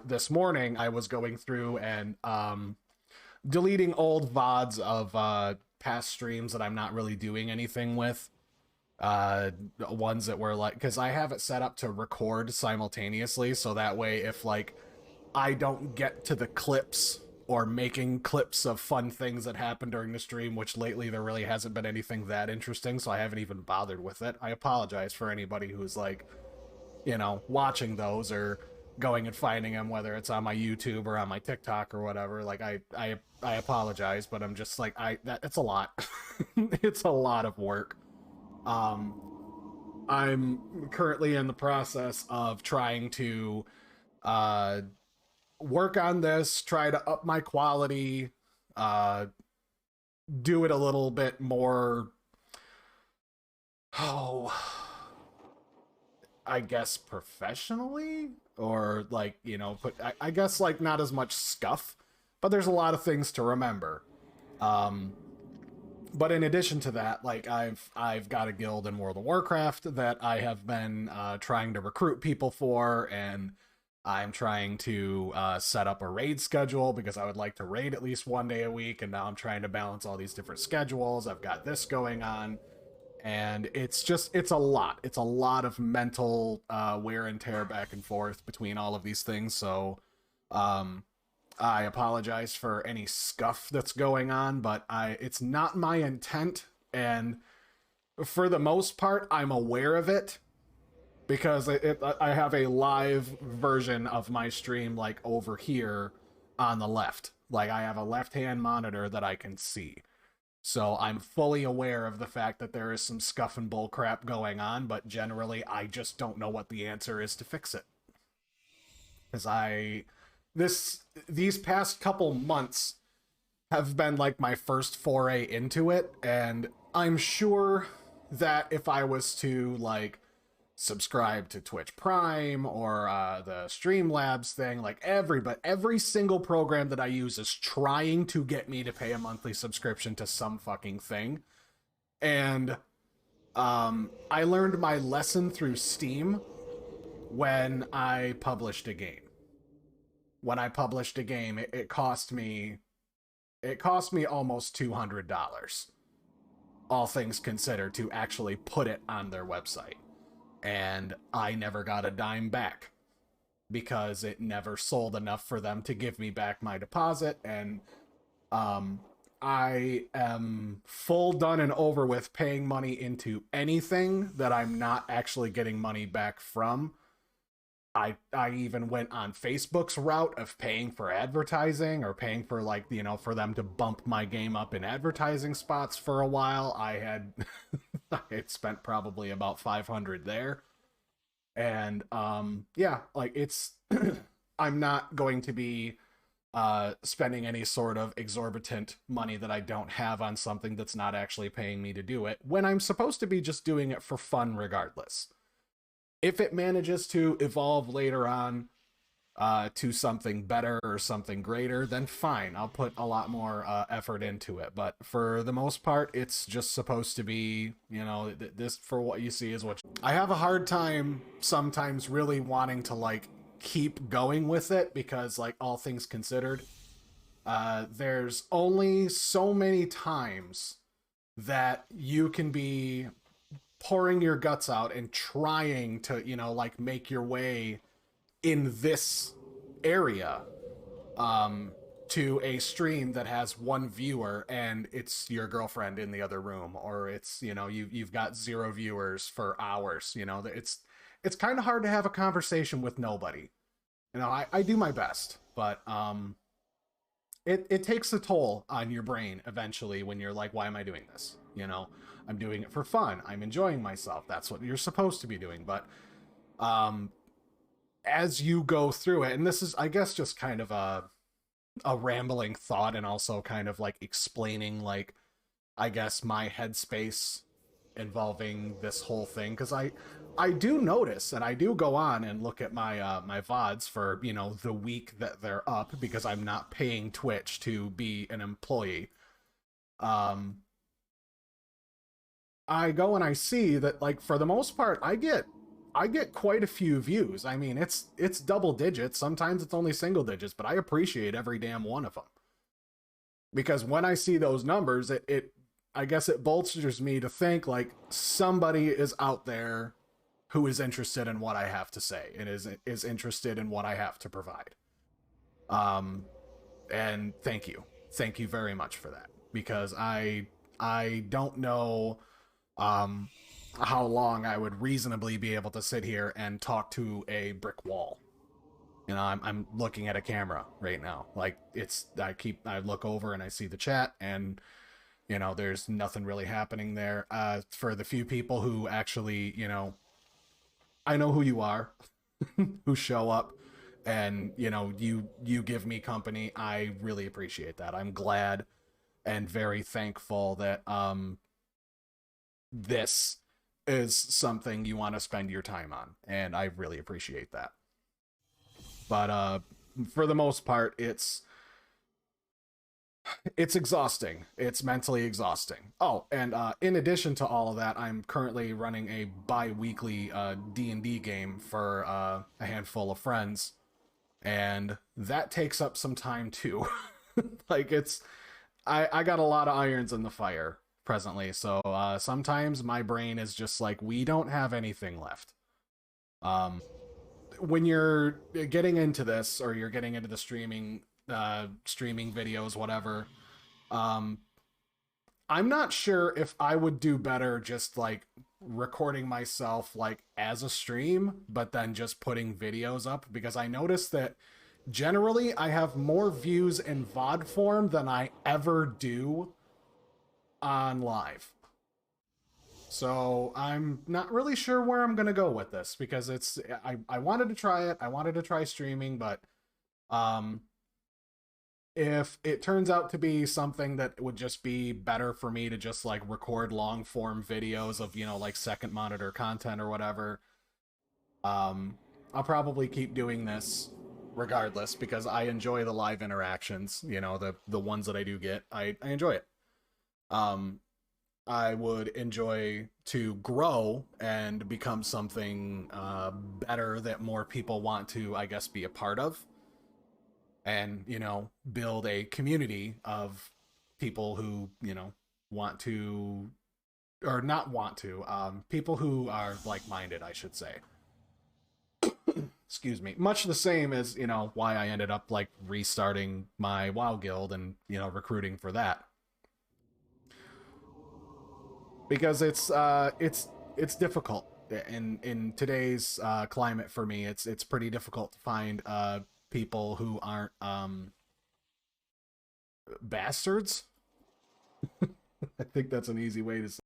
this morning I was going through and deleting old VODs of past streams that I'm not really doing anything with. Ones that were like, because I have it set up to record simultaneously, so that way if like I don't get to the clips or making clips of fun things that happened during the stream, which lately there really hasn't been anything that interesting, so I haven't even bothered with it. I apologize for anybody who's like, watching those or going and finding them, whether it's on my YouTube or on my TikTok or whatever. Like I apologize, but I'm just like it's a lot. It's a lot of work. I'm currently in the process of trying to work on this, try to up my quality, uh, do it a little bit more. Oh, I guess professionally, or like put I guess like not as much scuff, but there's a lot of things to remember. Um, but in addition to that, like I've got a guild in World of Warcraft that I have been trying to recruit people for, and I'm trying to set up a raid schedule because I would like to raid at least one day a week, and now I'm trying to balance all these different schedules. I've got this going on, and it's a lot of mental wear and tear back and forth between all of these things. So um I apologize for any scuff that's going on, but it's not my intent, and for the most part I'm aware of it because I have a live version of my stream like over here on the left. Like I have a left hand monitor that I can see, so I'm fully aware of the fact that there is some scuff and bull crap going on, but generally I just don't know what the answer is to fix it. Because these past couple months have been like my first foray into it, and I'm sure that if I was to like subscribe to Twitch Prime or the Streamlabs thing, like every single program that I use is trying to get me to pay a monthly subscription to some fucking thing. And I learned my lesson through Steam when I published a game. When I published a game, it cost me almost $200, all things considered, to actually put it on their website. And I never got a dime back because it never sold enough for them to give me back my deposit. And I am full done and over with paying money into anything that I'm not actually getting money back from. I even went on Facebook's route of paying for advertising, or paying for like, for them to bump my game up in advertising spots for a while. I had spent probably about 500 there. And yeah, like it's I'm not going to be spending any sort of exorbitant money that I don't have on something that's not actually paying me to do it, when I'm supposed to be just doing it for fun regardless. If it manages to evolve later on to something better or something greater, then fine, I'll put a lot more effort into it. But for the most part, it's just supposed to be, this, for what you see is what I have a hard time sometimes really wanting to like keep going with it, because like all things considered, there's only so many times that you can be pouring your guts out and trying to, like make your way in this area to a stream that has one viewer and it's your girlfriend in the other room, or it's, you've got 0 viewers for hours. It's kind of hard to have a conversation with nobody. I do my best, but it takes a toll on your brain eventually when you're like, why am I doing this? I'm doing it for fun. I'm enjoying myself. That's what you're supposed to be doing. But as you go through it, and this is, I guess, just kind of a rambling thought, and also kind of like explaining, like, I guess, my headspace involving this whole thing, because I do notice, and I do go on and look at my my VODs for, the week that they're up, because I'm not paying Twitch to be an employee. I go and I see that, like, for the most part, I get I get quite a few views. I mean, it's double digits. Sometimes it's only single digits, but I appreciate every damn one of them. Because when I see those numbers, it I guess it bolsters me to think like somebody is out there who is interested in what I have to say and is interested in what I have to provide. Um, and thank you very much for that, because I don't know um how long I would reasonably be able to sit here and talk to a brick wall. You know, I'm looking at a camera right now. Like I look over and I see the chat, and there's nothing really happening there. For the few people who actually, I know who you are, who show up, and you give me company. I really appreciate that. I'm glad and very thankful that this is something you want to spend your time on, and I really appreciate that. But for the most part, it's exhausting. It's mentally exhausting. Oh, and in addition to all of that, I'm currently running a bi-weekly D&D game for a handful of friends, and that takes up some time too. Like I got a lot of irons in the fire presently, so sometimes my brain is just like, we don't have anything left. Um, when you're getting into this, or you're getting into the streaming videos, whatever, um, I'm not sure if I would do better just like recording myself like as a stream, but then just putting videos up, because I noticed that generally I have more views in VOD form than I ever do on live. So I'm not really sure where I'm gonna go with this, because I wanted to try it. I wanted to try streaming, but um if it turns out to be something that would just be better for me to just like record long form videos of, like second monitor content or whatever, um I'll probably keep doing this regardless, because I enjoy the live interactions, the ones that I do get. I enjoy it. Um I would enjoy to grow and become something better that more people want to, I guess, be a part of, and build a community of people who want to, or not want to, people who are like-minded, I should say. Excuse me. Much the same as why I ended up like restarting my WoW guild and recruiting for that, because it's difficult in today's climate. For me, it's pretty difficult to find people who aren't bastards. I think that's an easy way to say